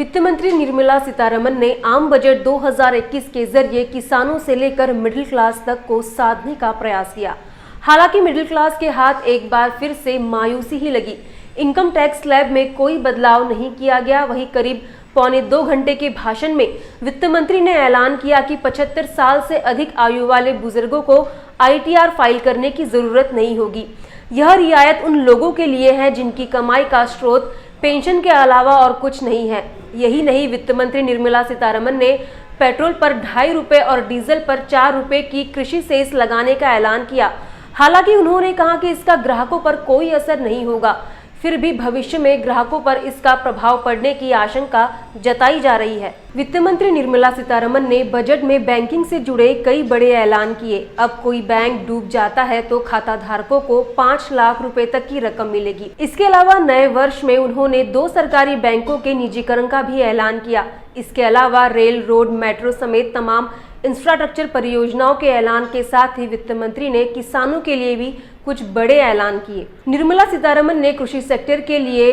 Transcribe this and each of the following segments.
वित्त मंत्री निर्मला सीतारमण ने आम बजट 2021 के जरिए किसानों से लेकर मिडिल क्लास तक को साधने का प्रयास किया। हालांकि मिडिल क्लास के हाथ एक बार फिर से मायूसी ही लगी। इनकम टैक्स स्लैब में कोई बदलाव नहीं किया गया। वहीं करीब पौने 2 घंटे के भाषण में वित्त मंत्री ने ऐलान किया कि 75 साल से अधिक आयु वाले बुजुर्गों को ITR फाइल करने की जरूरत नहीं होगी। यह रियायत उन लोगों के लिए है जिनकी कमाई का स्रोत पेंशन के अलावा और कुछ नहीं है। यही नहीं, वित्त मंत्री निर्मला सीतारमण ने पेट्रोल पर 2.5 रुपए और डीजल पर 4 रुपए की कृषि सेस लगाने का ऐलान किया। हालांकि उन्होंने कहा कि इसका ग्राहकों पर कोई असर नहीं होगा, फिर भी भविष्य में ग्राहकों पर इसका प्रभाव पड़ने की आशंका जताई जा रही है। वित्त मंत्री निर्मला सीतारमण ने बजट में बैंकिंग से जुड़े कई बड़े ऐलान किए। अब कोई बैंक डूब जाता है तो खाता धारकों को 5 लाख रुपए तक की रकम मिलेगी। इसके अलावा नए वर्ष में उन्होंने 2 सरकारी बैंकों के निजीकरण का भी ऐलान किया। इसके अलावा रेल, रोड, मेट्रो समेत तमाम इंफ्रास्ट्रक्चर परियोजनाओं के ऐलान के साथ ही वित्त मंत्री ने किसानों के लिए भी कुछ बड़े ऐलान किए। निर्मला सीतारमण ने कृषि सेक्टर के लिए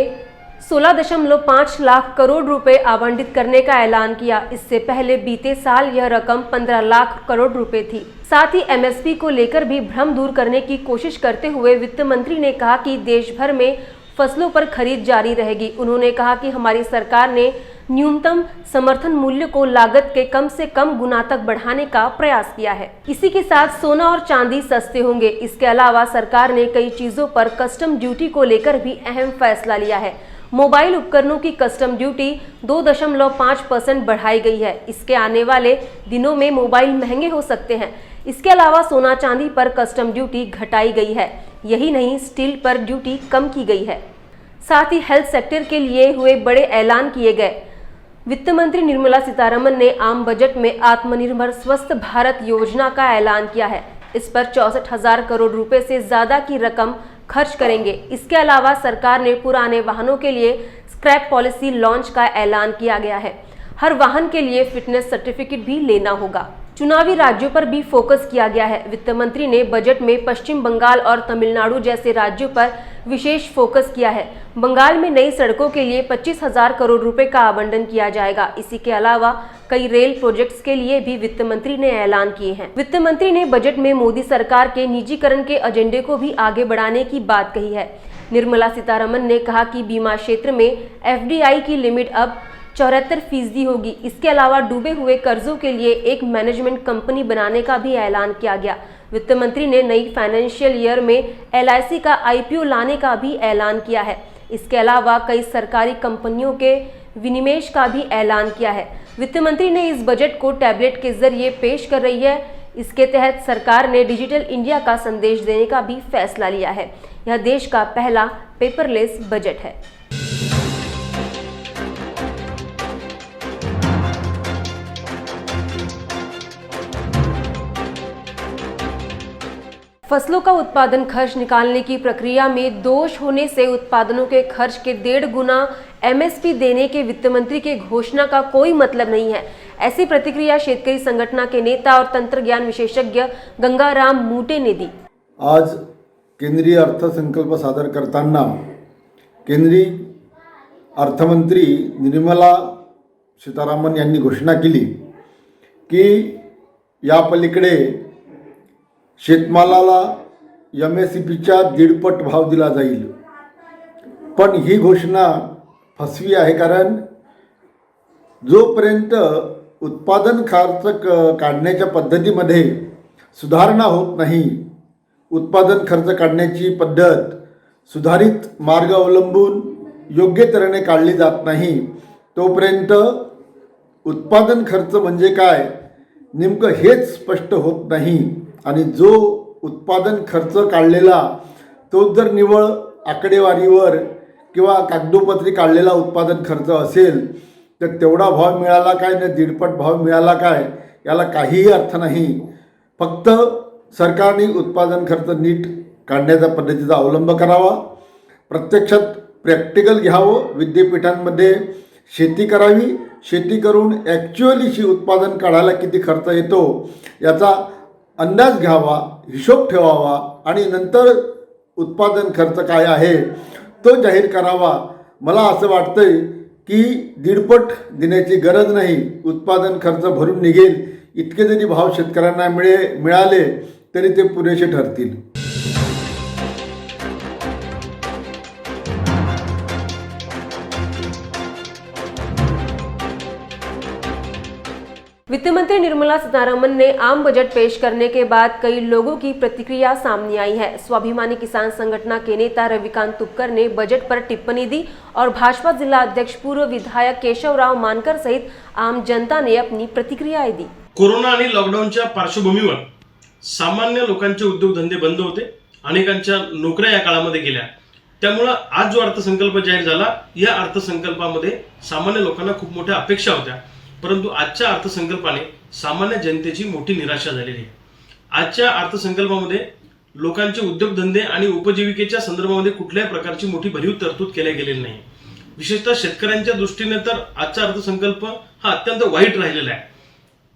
16.5 लाख करोड़ रुपए आवंटित करने का ऐलान किया। इससे पहले बीते साल यह रकम 15 लाख करोड़ रुपए थी। साथ ही MSP को लेकर भी भ्रम दूर करने की कोशिश करते हुए वित्त मंत्री ने कहा कि देश भर में फसलों पर खरीद जारी रहेगी। उन्होंने कहा कि हमारी सरकार ने न्यूनतम समर्थन मूल्य को लागत के कम से कम गुना तक बढ़ाने का प्रयास किया है। इसी के साथ सोना और चांदी सस्ते होंगे। इसके अलावा सरकार ने कई चीजों पर कस्टम ड्यूटी को लेकर भी अहम फैसला लिया है। मोबाइल उपकरणों की कस्टम ड्यूटी 2.5% बढ़ाई गई है। इसके आने वाले दिनों में मोबाइल महंगे हो सकते हैं। इसके अलावा सोना चांदी पर कस्टम ड्यूटी घटाई गई है। यही नहीं, स्टील पर ड्यूटी कम की गई है। साथ ही हेल्थ सेक्टर के लिए हुए बड़े ऐलान किए गए। वित्त मंत्री निर्मला सीतारमण ने आम बजट में आत्मनिर्भर स्वस्थ भारत योजना का ऐलान किया है। इस पर 64,000 करोड़ रुपए से ज्यादा की रकम खर्च करेंगे। इसके अलावा सरकार ने पुराने वाहनों के लिए स्क्रैप पॉलिसी लॉन्च का ऐलान किया गया है। हर वाहन के लिए फिटनेस सर्टिफिकेट भी लेना होगा। चुनावी राज्यों पर भी फोकस किया गया है। वित्त मंत्री ने बजट में पश्चिम बंगाल और तमिलनाडु जैसे राज्यों पर विशेष फोकस किया है। बंगाल में नई सड़कों के लिए 25,000 करोड़ रुपए का आवंटन किया जाएगा। इसी के अलावा कई रेल प्रोजेक्ट्स के लिए भी वित्त मंत्री ने ऐलान किए हैं। वित्त मंत्री ने बजट में मोदी सरकार के निजीकरण के एजेंडे को भी आगे बढ़ाने की बात कही है। निर्मला सीतारमण ने कहा कि बीमा क्षेत्र में FDI की लिमिट अब 74% होगी। इसके अलावा डूबे हुए कर्जों के लिए एक मैनेजमेंट कंपनी बनाने का भी ऐलान किया गया। वित्त मंत्री ने नई फाइनेंशियल ईयर में LIC का IPO लाने का भी ऐलान किया है। इसके अलावा कई सरकारी कंपनियों के विनिवेश का भी ऐलान किया है। वित्त मंत्री ने इस बजट को टैबलेट के जरिए पेश कर रही है। इसके तहत सरकार ने डिजिटल इंडिया का संदेश देने का भी फैसला लिया है। यह देश का पहला पेपरलेस बजट है। फसलों का उत्पादन खर्च निकालने की प्रक्रिया में दोष होने से उत्पादनों के खर्च के 1.5 गुना MSP देने के वित्त मंत्री के घोषणा का कोई मतलब नहीं है। ऐसी प्रतिक्रिया शेतकरी संगठन के नेता और तंत्र ज्ञान विशेषज्ञ गंगाराम मूटे ने दी। आज केंद्रीय अर्थसंकल्प सादर करताना केंद्रीय अर्थमंत्री निर्मला सीतारामन यांनी घोषणा केली की या पलीकडे शेतमालाला MSPच्या 1.5 पट भाव दिला जाईल। पण ही घोषणा फसवी आहे, कारण जोपर्यंत उत्पादन खर्च काढण्याच्या पद्धतीमध्ये सुधारणा होत नाही, उत्पादन खर्च काढण्याची पद्धत सुधारित मार्ग अवलंबून योग्य तऱ्हेने काढली जात नाही, तोपर्यंत उत्पादन खर्च म्हणजे काय नेमकं हेच स्पष्ट होत नाही। आणि जो उत्पादन खर्च काढलेला तो जर निव्वळ आकडेवारीवर किंवा कागदोपत्री काढलेला उत्पादन खर्च असेल तर तेवढा भाव मिळाला काय ना 1.5 पट भाव मिळाला काय याला काहीही अर्थ नाही। फक्त सरकारने उत्पादन खर्च नीट काढण्याच्या पद्धतीचा अवलंब करावा, प्रत्यक्षात प्रॅक्टिकल घ्यावं, विद्यापीठांमध्ये शेती करावी, शेती करून ॲक्च्युअली उत्पादन काढायला किती खर्च येतो याचा अंदाज घ्यावा, हिशोब ठेवावा आणि नंतर उत्पादन खर्च काय आहे तो जाहीर करावा। मला असं वाटतंय की दीडपट देण्याची गरज नाही, उत्पादन खर्च भरून निघेल इतके जरी भाव शेतकऱ्यांना मिळाले तरी ते पुरेसे ठरतील. वित्त मंत्री निर्मला सीतारमन ने आम बजट पेश करने के बाद कई लोगों की प्रतिक्रिया सामने आई है. स्वाभिमानी किसान संगठन के नेता रविकांत तुपकर ने बजट पर टिप्पणी दी और भाजपा जिला अध्यक्ष पूर्व विधायक केशवराव मानकर सहित आम जनता ने अपनी प्रतिक्रियाएं दी. कोरोना आणि लॉकडाऊनच्या पार्श्वभूमीवर सामान्य लोकांचे उद्योगधंदे बंद होते, अनेकांच्या नोकऱ्या या काळामध्ये गेल्या. त्यामुळे आज जो अर्थसंकल्प जाहीर झाला, या अर्थसंकल्पामध्ये सामान्य लोकांना खूप मोठ्या अपेक्षा होत्या, परंतु आजच्या अर्थसंकल्पाने सामान्य जनतेची मोठी निराशा झालेली आहे. आजच्या अर्थसंकल्पामध्ये लोकांचे उद्योगधंदे आणि उपजीविकेच्या संदर्भामध्ये कुठल्याही प्रकारची मोठी भरीव तरतूद केल्या गेलेली नाही. विशेषतः शेतकऱ्यांच्या दृष्टीने तर आजचा अर्थसंकल्प हा अत्यंत वाईट राहिलेला आहे.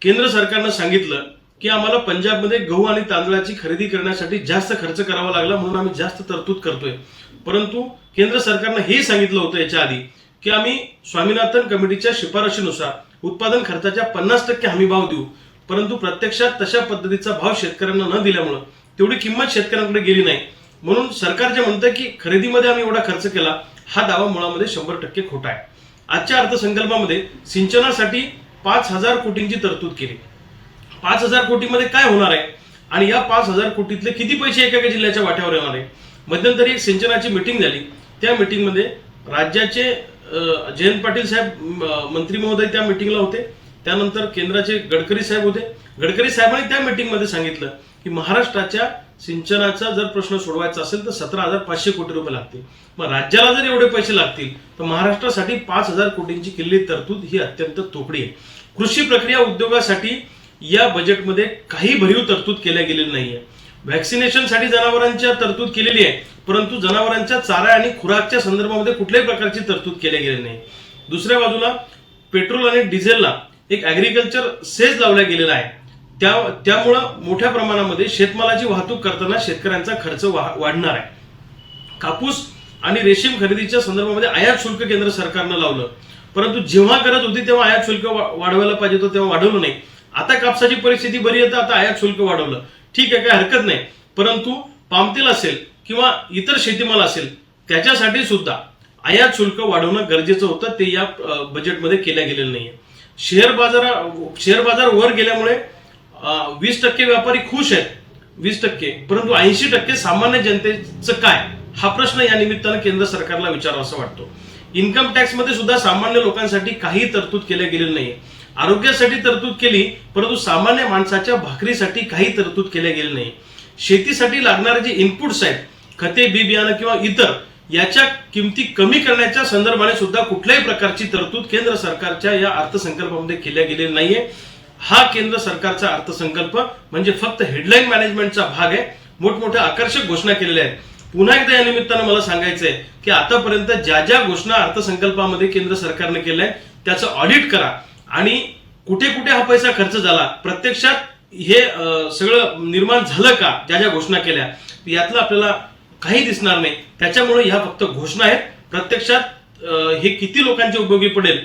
केंद्र सरकारनं सांगितलं की आम्हाला पंजाबमध्ये गहू आणि तांदळाची खरेदी करण्यासाठी जास्त खर्च करावा लागला, म्हणून आम्ही जास्त तरतूद करतोय. परंतु केंद्र सरकारनं हे सांगितलं होतं याच्या आधी की आम्ही स्वामीनाथन कमिटीच्या शिफारशीनुसार उत्पादन खर्चाच्या 50% हमी भाव देऊ, परंतु प्रत्यक्षात तशा पद्धतीचा भाव शेतकऱ्यांना न दिल्यामुळे तेवढी किंमत शेतकऱ्यांकडे गेली नाही. म्हणून सरकार जे म्हणतं की खरेदीमध्ये आम्ही एवढा खर्च केला, हा दावा मुळामध्ये 100% खोटा आहे. आजच्या अर्थसंकल्पामध्ये सिंचनासाठी 5,000 कोटींची तरतूद केली. 5,000 कोटीमध्ये काय होणार आहे आणि या 5,000 कोटीतले किती पैसे एका जिल्ह्याच्या वाट्यावर येणार आहे? मध्यंतरी एक सिंचनाची मीटिंग झाली. त्या मीटिंगमध्ये राज्याचे जयंत पाटील साहेब मंत्री महोदय त्या मीटिंगला होते. त्यानंतर केंद्राचे गडकरी साहेब होते. गडकरी साहेबांनी त्या मीटिंगमध्ये सांगितलं की महाराष्ट्राच्या सिंचनाचा जर प्रश्न सोडवायचा असेल तर 17,500 कोटी रुपये लागतील. मग राज्याला जर एवढे पैसे लागतील तर महाराष्ट्रासाठी 5,000 कोटींची केलेली तरतूद ही अत्यंत तोकडी आहे. कृषी प्रक्रिया उद्योगासाठी या बजेटमध्ये काही भरीव तरतूद केल्या गेलेली नाहीये. व्हॅक्सिनेशनसाठी जनावरांच्या तरतूद केलेली आहे, परंतु जनावरांच्या चारा आणि खुराकच्या संदर्भामध्ये कुठल्याही प्रकारची तरतूद केल्या गेली नाही. दुसऱ्या बाजूला पेट्रोल आणि डिझेलला एक ऍग्रिकल्चर सेस लावला गेलेला आहे. त्यामुळं मोठ्या प्रमाणामध्ये शेतमालाची वाहतूक करताना शेतकऱ्यांचा खर्च वाढणार आहे. कापूस आणि रेशीम खरेदीच्या संदर्भामध्ये आयात शुल्क केंद्र सरकारनं लावलं, परंतु जेव्हा गरज होती तेव्हा आयात शुल्क वाढवायला पाहिजे होतं तेव्हा वाढवलं नाही. आता कापसाची परिस्थिती बरी आहे तर आता आयात शुल्क वाढवलं, ठीक आहे, काही हरकत नाही. परंतु पामतेल असेल किंवा इतर शेतीमाल असेल त्याच्यासाठी सुद्धा आयात शुल्क वाढवणं गरजेचं होतं, ते या बजेटमध्ये केल्या गेलेलं नाहीये. शेअर बाजार वर गेल्यामुळे 20% व्यापारी खुश आहेत, 20%, परंतु 80% सामान्य जनतेचं काय, हा प्रश्न या निमित्तानं केंद्र सरकारला विचारावासा वाटतो. इन्कम टॅक्स मध्ये सुद्धा सामान्य लोकांसाठी काही तरतूद केल्या गेलेली नाहीये. आरोग्यासाठी तरतूद केली, परंतु सामान्य माणसाच्या भाकरीसाठी काही तरतूद केल्या गेली नाही. शेतीसाठी लागणारे जे इनपुट्स आहेत, खते, बी बियाणं किंवा इतर, याच्या किमती कमी करण्याच्या संदर्भाने सुद्धा कुठल्याही प्रकारची तरतूद केंद्र सरकारच्या या अर्थसंकल्पामध्ये केल्या गेलेली नाहीये. हा केंद्र सरकारचा अर्थसंकल्प म्हणजे फक्त हेडलाईन मॅनेजमेंटचा भाग आहे. मोठमोठ्या आकर्षक घोषणा केलेल्या आहेत. पुन्हा एकदा या निमित्तानं मला सांगायचंय की आतापर्यंत ज्या ज्या घोषणा अर्थसंकल्पामध्ये केंद्र सरकारने केल्या त्याचं ऑडिट करा आणि कुठे कुठे हा पैसा खर्च झाला, प्रत्यक्षात हे सगळं निर्माण झालं का, ज्या ज्या घोषणा केल्या यातलं आपल्याला काही दिसणार नाही. त्याच्यामुळे ह्या फक्त घोषणा आहेत. प्रत्यक्षात हे किती लोकांच्या उपयोगी पडेल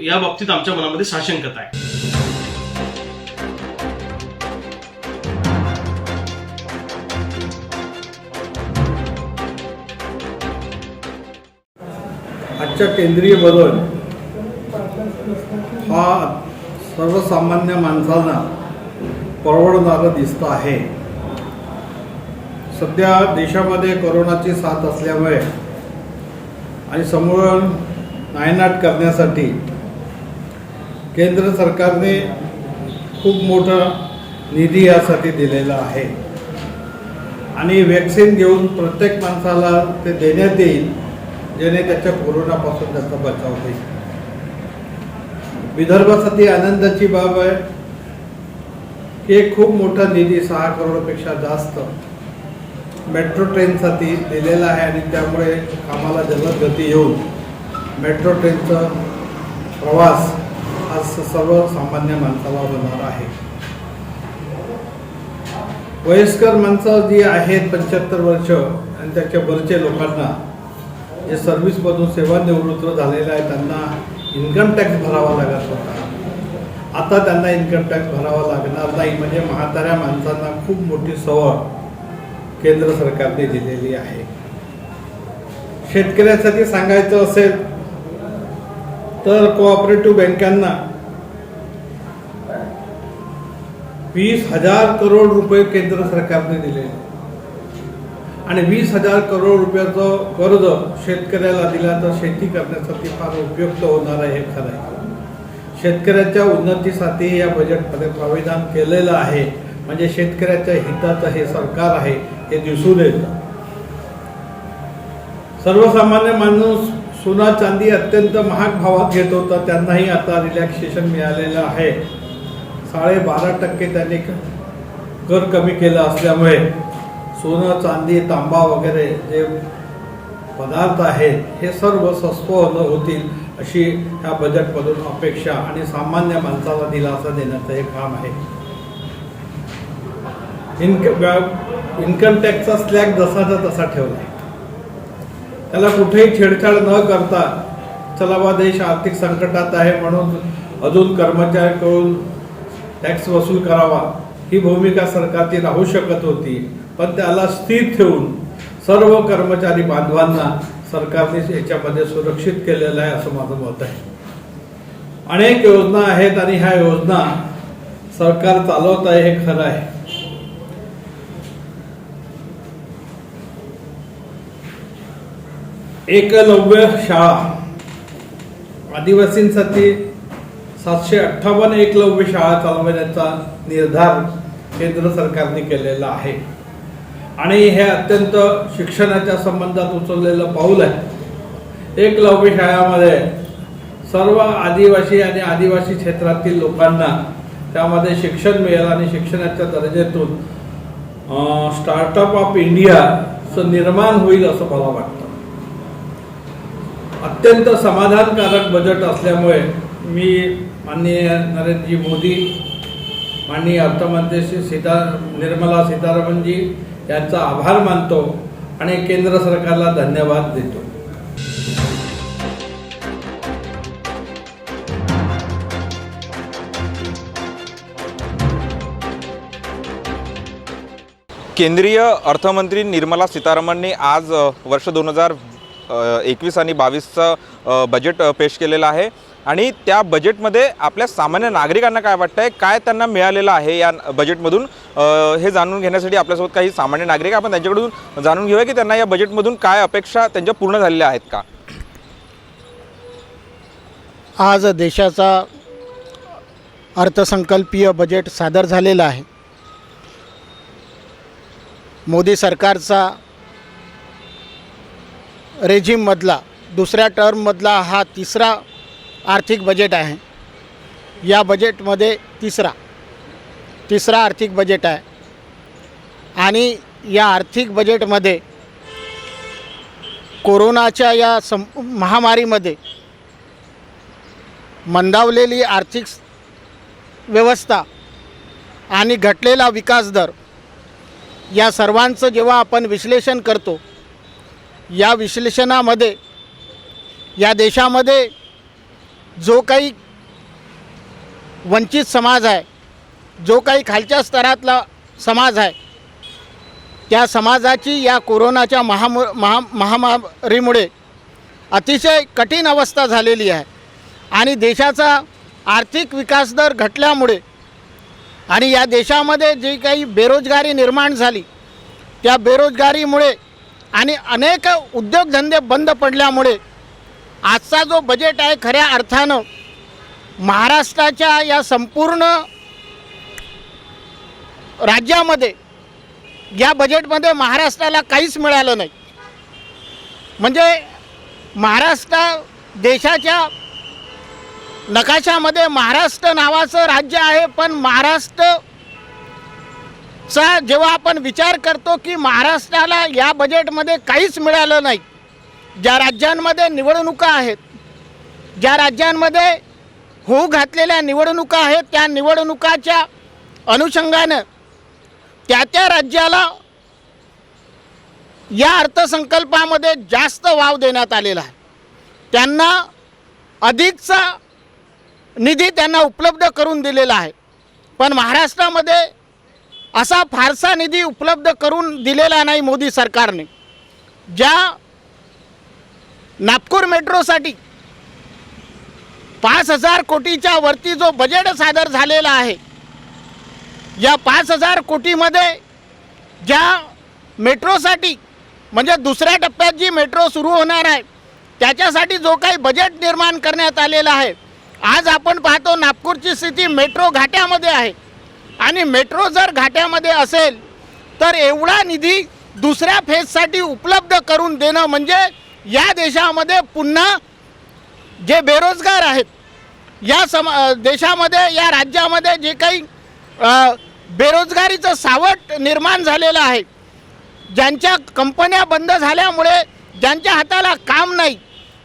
या बाबतीत आमच्या मनामध्ये साशंकता आहे. आजच्या केंद्रीय बजेट हा सर्वसामान्य माणसांना परवडणारं दिसतं आहे. सध्या देशामध्ये कोरोनाची साथ असल्यामुळे आणि समूळ नायनाट करण्यासाठी केंद्र सरकारने खूप मोठा निधी यासाठी दिलेला आहे आणि वॅक्सिन घेऊन प्रत्येक माणसाला ते देण्यात येईल, जेणे त्याच्या कोरोनापासून त्याचा बचाव होईल. विदर्भासाठी आनंदाची बाब आहे की एक खूप मोठा निधी 6 करोडपेक्षा जास्त मेट्रो ट्रेनसाठी दिलेला आहे आणि त्यामुळे कामाला जलद गती येऊन मेट्रो ट्रेनचा प्रवास हा सर्वसामान्य माणसाला होणार आहे. वयस्कर माणसं जी आहेत 75 वर्ष आणि त्याच्या वरच्या लोकांना जे सर्व्हिसमधून सेवानिवृत्त झालेले आहेत त्यांना इन्कम टॅक्स भरावा लागत होता. आता त्यांना इन्कम टॅक्स भरावा लागणार नाही. म्हणजे म्हाताऱ्या माणसांना खूप मोठी सवय केंद्र सरकारने दिलेली आहे. शेतकऱ्यासाठी सांगायचं असेल तर कोऑपरेटिव्ह बँकांना 20,000 करोड रुपये केंद्र सरकारने दिले आणि 20,000 करोड रुपयाचं कर्ज शेतकऱ्याला दिला तर शेती करण्यासाठी फार उपयुक्त होणार आहे. हे खरं आहे. शेतकऱ्याच्या उन्नतीसाठी या बजेटमध्ये प्राविधान केलेलं आहे. म्हणजे शेतकऱ्याच्या हिताचं हे सरकार आहे हे दिसून येतं. सर्वसामान्य माणूस सोना चांदी अत्यंत महाग भावात घेत होता, त्यांनाही आता रिलॅक्सेशन मिळालेलं आहे. 12.5% त्यांनी कर कमी केलं असल्यामुळे सोनं चांदी तांबा वगैरे जे पदार्थ आहेत हे सर्व स्वस्त होतील अशी ह्या बजेटमधून अपेक्षा आणि सामान्य माणसाला दिलासा देण्याचं हे काम आहे. इन्कम टॅक्सचा स्लॅग जसाचा तसा ठेवला आहे. त्याला कुठेही छेडछाड न करता चला बा देश आर्थिक संकटात आहे म्हणून अजून कर्मचाऱ्यांकडून टॅक्स वसूल करावा ही भूमिका सरकारची राहू शकत होती. पण त्याला स्थिर ठेवून सर्व कर्मचारी बांधवांना सरकारने याच्यामध्ये सुरक्षित केलेलं आहे असं माझं मत आहे. अनेक योजना आहेत आणि ह्या योजना सरकार चालवत आहे हे खरं आहे. एकलव्य शाळा आदिवासींसाठी 758 एकलव्य शाळा चालवण्याचा निर्धार केंद्र सरकारने केलेला आहे आणि हे अत्यंत शिक्षणाच्या संबंधात उचललेलं पाऊल आहे. एकलव्य शाळामध्ये सर्व आदिवासी आणि आदिवासी क्षेत्रातील लोकांना त्यामध्ये शिक्षण मिळेल आणि शिक्षणाच्या दर्जातून स्टार्टअप ऑफ इंडियाचं निर्माण होईल असं मला वाटतं. अत्यंत समाधानकारक बजेट असल्यामुळे मी माननीय नरेंद्रजी मोदी, माननीय अर्थमंत्री श्री निर्मला सीतारामनजी यांचा आभार मानतो आणि केंद्र सरकारला धन्यवाद देतो. केंद्रीय अर्थमंत्री निर्मला सीतारामनने आज वर्ष 2021 आणि 22चं बजेट पेश केलेलं आहे आणि त्या बजेटमध्ये आपल्या सामान्य नागरिकांना काय वाटतं आहे, काय त्यांना मिळालेलं आहे या बजेटमधून, हे जाणून घेण्यासाठी आपल्यासोबत काही सामान्य नागरिक आपण त्यांच्याकडून जाणून घेऊया की त्यांना या बजेटमधून काय अपेक्षा त्यांच्या पूर्ण झालेल्या आहेत का. आज देशाचा अर्थसंकल्पीय बजेट सादर झालेला आहे. मोदी सरकारचा रेजिममधला दुसऱ्या टर्ममधला हा तिसरा आर्थिक बजेट आहे. या बजेटमध्ये तिसरा आर्थिक बजेट आहे आणि या आर्थिक बजेटमध्ये कोरोनाच्या या महामारीमध्ये मंदावलेली आर्थिक व्यवस्था आणि घटलेला विकास दर या सर्वांचं जेव्हा आपण विश्लेषण करतो, या विश्लेषणामध्ये या देशामध्ये जो काही वंचित समाज आहे, जो काही खालच्या स्तरातला समाज आहे, त्या समाजाची या कोरोनाच्या महामारीमुळे अतिशय कठीण अवस्था झालेली आहे आणि देशाचा आर्थिक विकास दर घटल्यामुळे आणि या देशामध्ये जी काही बेरोजगारी निर्माण झाली, त्या बेरोजगारीमुळे आणि अनेक उद्योगधंदे बंद पडल्यामुळे आजचा जो बजेट आहे खऱ्या अर्थानं महाराष्ट्राच्या या संपूर्ण राज्यामध्ये या बजेटमध्ये महाराष्ट्राला काहीच मिळालं नाही. म्हणजे महाराष्ट्र देशाच्या नकाशामध्ये महाराष्ट्र नावाचं राज्य आहे, पण महाराष्ट्रचा जेव्हा आपण विचार करतो की महाराष्ट्राला या बजेटमध्ये काहीच मिळालं नाही. ज्या राज्यांमध्ये निवडणुका आहेत, ज्या राज्यांमध्ये होऊ घातलेल्या निवडणुका आहेत, त्या निवडणुकाच्या अनुषंगानं त्या राज्याला या अर्थसंकल्पामध्ये जास्त वाव देण्यात आलेला आहे. त्यांना अधिकचा निधी त्यांना उपलब्ध करून दिलेला आहे. पण महाराष्ट्रामध्ये असा फारसा निधी उपलब्ध करून दिलेला नाही मोदी सरकारने. ज्या नागपूर मेट्रोसाठी 5,000 कोटीच्या वरती जो बजेट सादर झालेला आहे, या 5,000 कोटीमध्ये ज्या मेट्रोसाठी म्हणजे दुसऱ्या टप्प्यात जी मेट्रो सुरू होणार आहे त्याच्यासाठी जो काही बजेट निर्माण करण्यात आलेला आहे, आज आपण पाहतो नागपूरची स्थिती मेट्रो घाट्यामध्ये आहे. आणि मेट्रो जर घाट्यामध्ये असेल तर एवढा निधी दुसऱ्या फेजसाठी उपलब्ध करून देणं म्हणजे या देशामध्ये पुन्हा जे बेरोजगार आहेत, या देशामध्ये या राज्यामध्ये जे काही बेरोजगारीचं सावट निर्माण झालेलं आहे, ज्यांच्या कंपन्या बंद झाल्यामुळे ज्यांच्या हाताला काम नाही,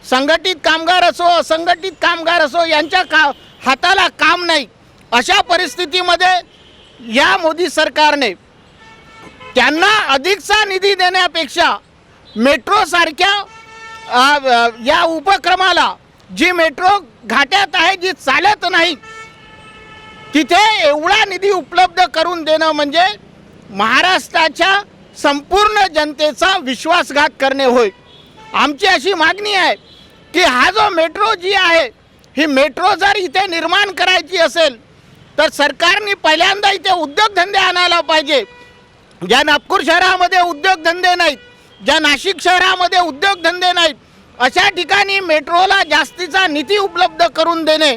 संघटित कामगार असो असंघटित कामगार असो, यांच्या हाताला काम नाही, अशा परिस्थितीमध्ये या मोदी सरकारने त्यांना अधिकचा निधी देण्यापेक्षा मेट्रोसारख्या या उपक्रमाला, जी मेट्रो घाट्यात आहे, जी चालत नाही, तिथे एवढा निधी उपलब्ध करून देणं म्हणजे महाराष्ट्राच्या संपूर्ण जनतेचा विश्वासघात करणे होय. आमची अशी मागणी आहे की हा जो मेट्रो जी आहे, ही मेट्रो जर इथे निर्माण करायची असेल तर सरकारने पहिल्यांदा इथे उद्योगधंदे आणायला पाहिजे. ज्या नागपूर शहरामध्ये उद्योगधंदे नाहीत, ज्या नाशिक शहरामध्ये उद्योगधंदे नाहीत, अशा ठिकाणी मेट्रोला जास्तीचा निधी उपलब्ध करून देणे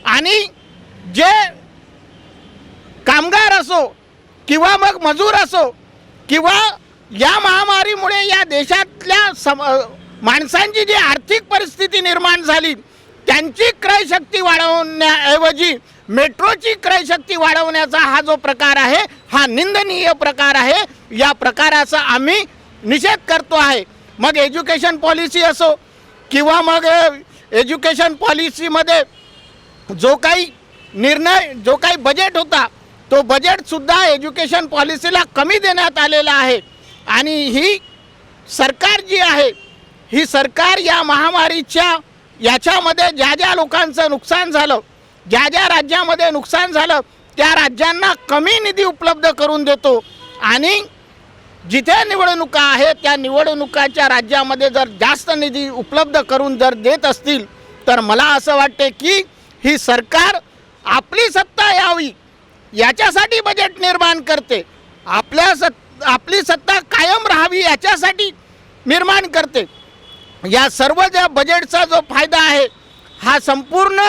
आणि जे कामगार असो किंवा मग मजूर असो किंवा या महामारीमुळे या देशातल्या माणसांची जी आर्थिक परिस्थिती निर्माण झाली त्यांची क्रयशक्ती वाढवण्याऐवजी मेट्रोची क्रयशक्ती वाढवण्याचा हा जो प्रकार आहे हा निंदनीय प्रकार आहे. या प्रकाराचा आम्ही निषेध करतो आहे. मग एज्युकेशन पॉलिसी असो किंवा मग एज्युकेशन पॉलिसीमध्ये जो काही निर्णय, जो काही बजेट होता, तो बजेटसुद्धा एज्युकेशन पॉलिसीला कमी देण्यात आलेला आहे. आणि ही सरकार जी आहे, ही सरकार या महामारीच्या याच्यामध्ये ज्या ज्या लोकांचं नुकसान झालं, ज्या ज्या राज्यामध्ये नुकसान झालं, त्या राज्यांना कमी निधी उपलब्ध करून देतो आणि जिथे निवडणुका आहेत त्या निवडणुकाच्या राज्यामध्ये जर जास्त निधी उपलब्ध करून जर देत असतील तर मला असं वाटते की ही सरकार आपली सत्ता यावी याच्यासाठी बजेट निर्माण करते, आपली सत्ता कायम राहावी याच्यासाठी निर्माण करते. या सर्व ज्या बजेटचा जो फायदा आहे हा संपूर्ण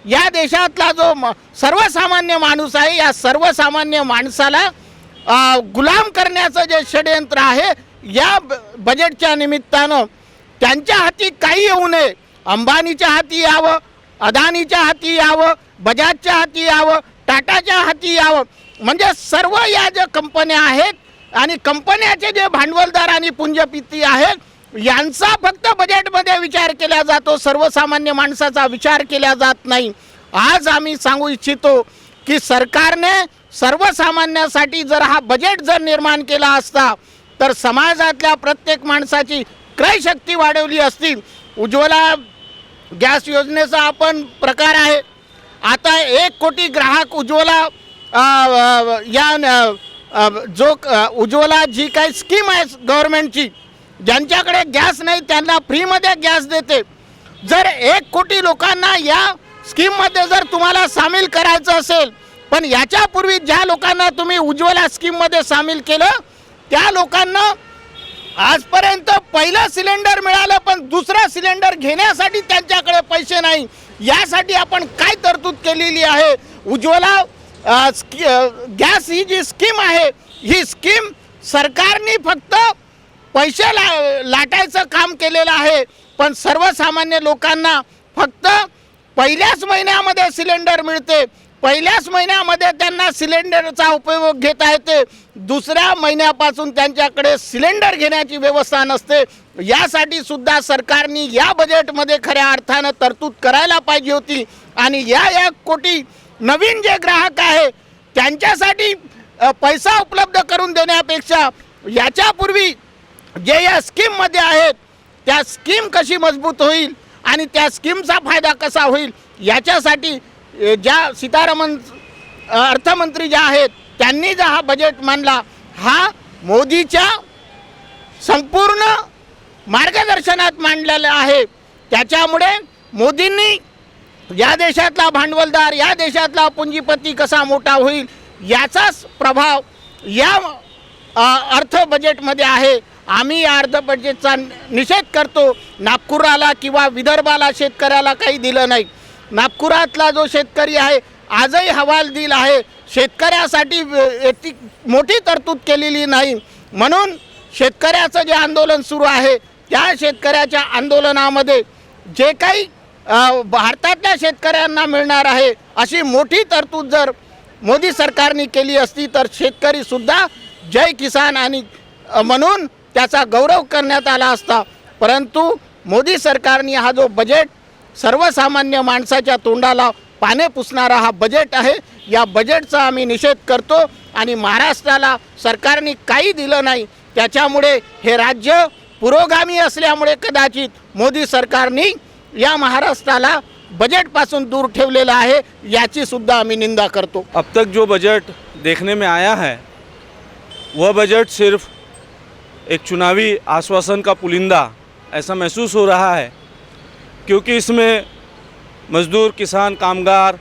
या देशातला जो सर्वसामान्य माणूस आहे, या सर्वसामान्य माणसाला गुलाम करण्याचं जे षडयंत्र आहे, या बजेटच्या निमित्तानं त्यांच्या हाती काही येऊ नये, अंबानीच्या हाती यावं, अदानीच्या हाती यावं, बजाजच्या हाती यावं, टाटाच्या हाती यावं, म्हणजे सर्व या ज्या कंपन्या आहेत आणि कंपन्याचे जे भांडवलदार आणि पुंजपती आहेत यांचा फक्त बजेटमध्ये विचार केला जातो, सर्वसामान्य माणसाचा विचार केला जात नाही. आज आम्ही सांगू इच्छितो की सरकारने सर्वसामान्यासाठी जर हा बजेट जर निर्माण केला असता तर समाजातल्या प्रत्येक माणसाची क्रयशक्ती वाढवली असती. उज्ज्वला गॅस योजनेचा आपण प्रकार आहे, आता 1 कोटी ग्राहक उज्ज्वला उज्ज्वला जी काही स्कीम आहे गव्हर्नमेंटची, ज्यांच्याकडे गॅस नाही त्यांना फ्रीमध्ये गॅस देते. जर 1 कोटी लोकांना या स्कीममध्ये जर तुम्हाला सामील करायचं असेल, पण याच्यापूर्वी ज्या लोकांना तुम्ही उज्ज्वला स्कीममध्ये सामील केलं त्या लोकांना आजपर्यंत पहिलं सिलेंडर मिळालं पण दुसरा सिलेंडर घेण्यासाठी त्यांच्याकडे पैसे नाही. यासाठी आपण काय तरतूद केलेली आहे? उज्ज्वला गॅस ही जी स्कीम आहे, ही स्कीम सरकारने फक्त पैसे लाटायचं काम केलेलं आहे, पण सर्वसामान्य लोकांना फक्त पहिल्याच महिन्यामध्ये सिलेंडर मिळते, पहिल्याच महिन्यामध्ये त्यांना सिलेंडरचा उपयोग घेता येते, दुसऱ्या महिन्यापासून त्यांच्याकडे सिलेंडर घेण्याची व्यवस्था नसते. यासाठी सुद्धा सरकारने या बजेटमध्ये खऱ्या अर्थानं तरतूद करायला पाहिजे होती. आणि या 1 कोटी नवीन जे ग्राहक आहे त्यांच्यासाठी पैसा उपलब्ध करून देण्यापेक्षा याच्यापूर्वी जे या स्कीममध्ये आहेत त्या स्कीम कशी मजबूत होईल आणि त्या स्कीमचा फायदा कसा होईल याच्यासाठी ज्या सीतारामन अर्थमंत्री ज्या आहेत त्यांनी जो हा बजेट मांडला हा मोदीच्या संपूर्ण मार्गदर्शनात मांडलेला आहे। त्याच्यामुळे मोदींनी या देशातला भांडवलदार या देशातला पुंजीपती कसा मोठा होईल याचाच प्रभाव या अर्थ बजेटमध्ये आहे। आम्ही या अर्थ बजेटचा निषेध करतो। नागपुराला किंवा विदर्भाला शेतकऱ्याला काही दिलं नाही। नागपुरातला जो शेतकरी आहे आजही हवालदिल आहे, शेतकऱ्यासाठी इतकी मोठी तरतूद केलेली नाही। म्हणून शेतकऱ्याचं जे आंदोलन सुरू आहे त्या शेतकऱ्याच्या आंदोलनामध्ये जे काही भारतातल्या शेतकऱ्यांना मिळणार आहे अशी मोठी तरतूद जर मोदी सरकारने केली असती तर शेतकरीसुद्धा जय किसान आणि म्हणून त्याचा गौरव करण्यात आला असता। परंतु मोदी सरकारने हा जो बजेट सर्वसामान्य माणसाच्या तोंडाला पाने पुसणारा हा बजेट आहे, या बजेटचा आम्ही निषेध करतो आणि महाराष्ट्राला सरकारने काही दिलं नाही। त्याच्यामुळे हे राज्य पुरोगामी असल्यामुळे कदाचित मोदी सरकारने या महाराष्ट्राला बजट दूर ठेवलेला आहे, याची सुद्धा आम्ही निंदा करतो। अब तक जो बजट देखने में आया है वह बजट सिर्फ एक चुनावी आश्वासन का पुलिंदा ऐसा महसूस हो रहा है, क्योंकि इसमें मजदूर, किसान, कामगार,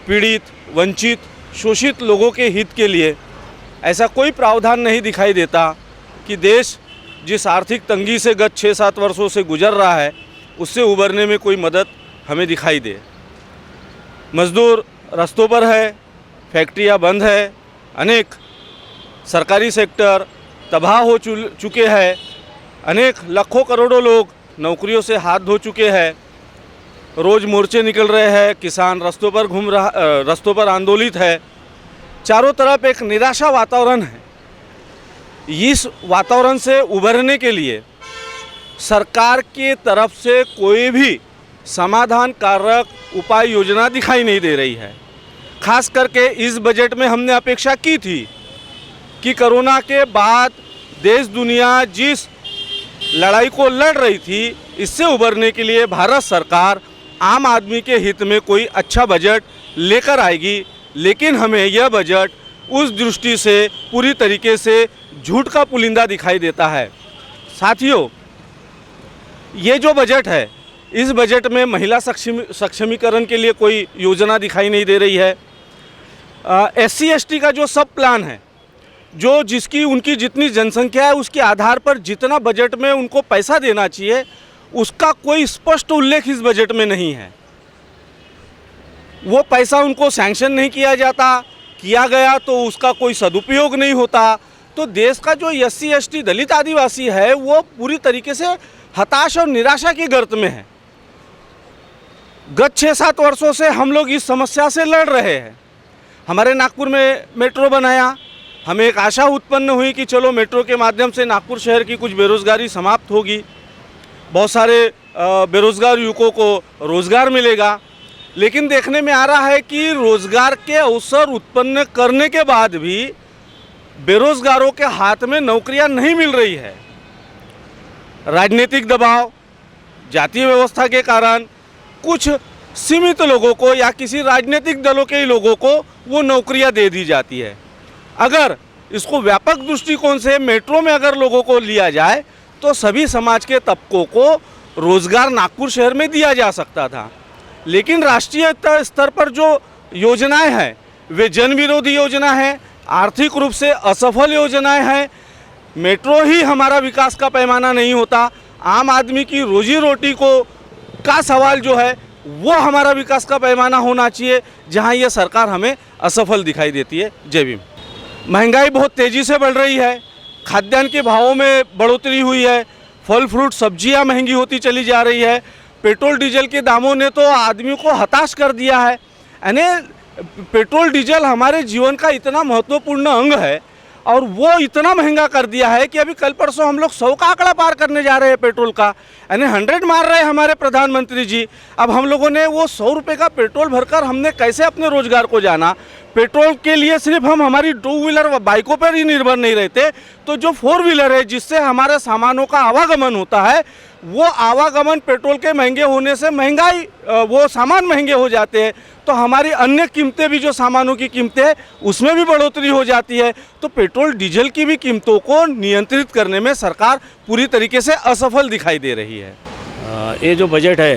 पीड़ित, वंचित, शोषित लोगों के हित के लिए ऐसा कोई प्रावधान नहीं दिखाई देता कि देश जिस आर्थिक तंगी से गत 6-7 वर्षों से गुजर रहा है उससे उबरने में कोई मदद हमें दिखाई दे। मजदूर रास्तों पर है, फैक्ट्रियां बंद है, अनेक सरकारी सेक्टर तबाह हो चुके हैं, अनेक लाखों करोड़ों लोग नौकरियों से हाथ धो चुके हैं, रोज़ मोर्चे निकल रहे हैं, किसान रास्तों पर आंदोलित है, चारों तरफ एक निराशा वातावरण है। इस वातावरण से उभरने के लिए सरकार की तरफ से कोई भी समाधान कारक उपाय योजना दिखाई नहीं दे रही है। खास करके इस बजट में हमने अपेक्षा की थी कि कोरोना के बाद देश दुनिया जिस लड़ाई को लड़ रही थी इससे उभरने के लिए भारत सरकार आम आदमी के हित में कोई अच्छा बजट लेकर आएगी, लेकिन हमें यह बजट उस दृष्टि से पूरी तरीके से झूठ का पुलिंदा दिखाई देता है। साथियों, ये जो बजट है इस बजट में महिला सक्षमीकरण के लिए कोई योजना दिखाई नहीं दे रही है। SC ST का जो सब प्लान है, जो जिसकी उनकी जितनी जनसंख्या है उसके आधार पर जितना बजट में उनको पैसा देना चाहिए उसका कोई स्पष्ट उल्लेख इस बजट में नहीं है। वो पैसा उनको सैंक्शन नहीं किया जाता, किया गया तो उसका कोई सदुपयोग नहीं होता। तो देश का जो SC ST दलित आदिवासी है वो पूरी तरीके से हताश और निराशा की गर्त में है। गत 6-7 वर्षों से हम लोग इस समस्या से लड़ रहे हैं। हमारे नागपुर में मेट्रो बनाया, हमें एक आशा उत्पन्न हुई कि चलो मेट्रो के माध्यम से नागपुर शहर की कुछ बेरोज़गारी समाप्त होगी, बहुत सारे बेरोज़गार युवकों को रोज़गार मिलेगा। लेकिन देखने में आ रहा है कि रोज़गार के अवसर उत्पन्न करने के बाद भी बेरोज़गारों के हाथ में नौकरियां नहीं मिल रही है। राजनीतिक दबाव, जातीय व्यवस्था के कारण कुछ सीमित लोगों को या किसी राजनीतिक दलों के ही लोगों को वो नौकरियां दे दी जाती है। अगर इसको व्यापक दृष्टिकोण से मेट्रो में अगर लोगों को लिया जाए तो सभी समाज के तबकों को रोज़गार नागपुर शहर में दिया जा सकता था। लेकिन राष्ट्रीय स्तर पर जो योजनाएं हैं वे जन विरोधी योजना है, आर्थिक रूप से असफल योजनाएं हैं। मेट्रो ही हमारा विकास का पैमाना नहीं होता, आम आदमी की रोजी रोटी का सवाल जो है वो हमारा विकास का पैमाना होना चाहिए, जहां ये सरकार हमें असफल दिखाई देती है। जय भीम। महंगाई बहुत तेज़ी से बढ़ रही है, खाद्यान्न के भावों में बढ़ोतरी हुई है, फल फ्रूट सब्जियां महंगी होती चली जा रही है, पेट्रोल डीजल के दामों ने तो आदमी को हताश कर दिया है। यानी पेट्रोल डीजल हमारे जीवन का इतना महत्वपूर्ण अंग है और वो इतना महंगा कर दिया है कि अभी कल परसों हम लोग 100 का आंकड़ा पार करने जा रहे हैं पेट्रोल का, यानी 100 मार रहे हैं हमारे प्रधानमंत्री जी। अब हम लोगों ने वो 100 रुपये का पेट्रोल भरकर हमने कैसे अपने रोजगार को जाना। पेट्रोल के लिए सिर्फ हम हमारी 2 व्हीलर व बाइकों पर ही निर्भर नहीं रहते, तो जो 4 व्हीलर है जिससे हमारे सामानों का आवागमन होता है, वो आवागमन पेट्रोल के महंगे होने से महंगाई वो सामान महंगे हो जाते हैं, तो हमारी अन्य कीमतें भी जो सामानों की कीमतें हैं उसमें भी बढ़ोतरी हो जाती है। तो पेट्रोल डीजल की भी कीमतों को नियंत्रित करने में सरकार पूरी तरीके से असफल दिखाई दे रही है। ये जो बजट है,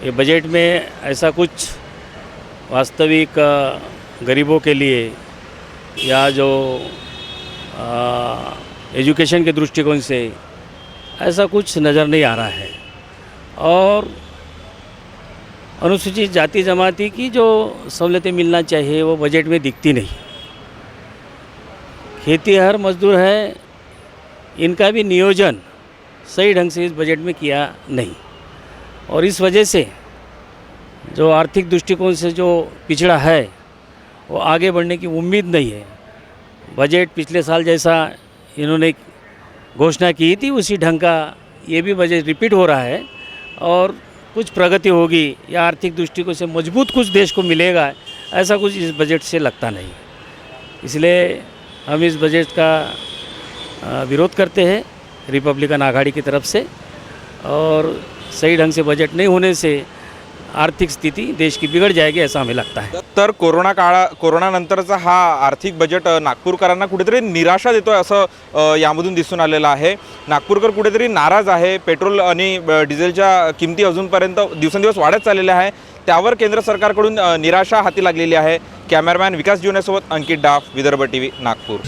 ये बजट में ऐसा कुछ वास्तविक गरीबों के लिए या जो एजुकेशन के दृष्टिकोण से ऐसा कुछ नज़र नहीं आ रहा है। और अनुसूचित जाति जमाती की जो सहूलतें मिलना चाहिए वो बजट में दिखती नहीं। खेतीहर मजदूर है, इनका भी नियोजन सही ढंग से इस बजट में किया नहीं, और इस वजह से जो आर्थिक दृष्टिकोण से जो पिछड़ा है वो आगे बढ़ने की उम्मीद नहीं है। बजट पिछले साल जैसा इन्होंने घोषणा की थी उसी ढंग का ये भी बजट रिपीट हो रहा है, और कुछ प्रगति होगी या आर्थिक दृष्टिकोण से मजबूत कुछ देश को मिलेगा, ऐसा कुछ इस बजट से लगता नहीं। इसलिए हम इस बजट का विरोध करते हैं रिपब्लिकन आघाड़ी की तरफ से, और सही ढंग से बजट नहीं होने से आर्थिक स्थिती देश की बिगड़ जाएगी ऐसा हमें लगता है। तर कोरोनानंतरचा हा आर्थिक बजेट नागपूरकरांना कुठेतरी निराशा देतोय असं यामधून दिसून आलेलं आहे। नागपूरकर कुठेतरी नाराज आहे। पेट्रोल आणि डिझेलच्या किमती अजूनपर्यंत दिवसेंदिवस वाढत चाललेल्या आहे, त्यावर केंद्र सरकारकडून निराशा हाती लागलेली आहे। कॅमेरामॅन विकास जीवनेसोबत अंकित डाफ, विदर्भ टीव्ही, नागपूर।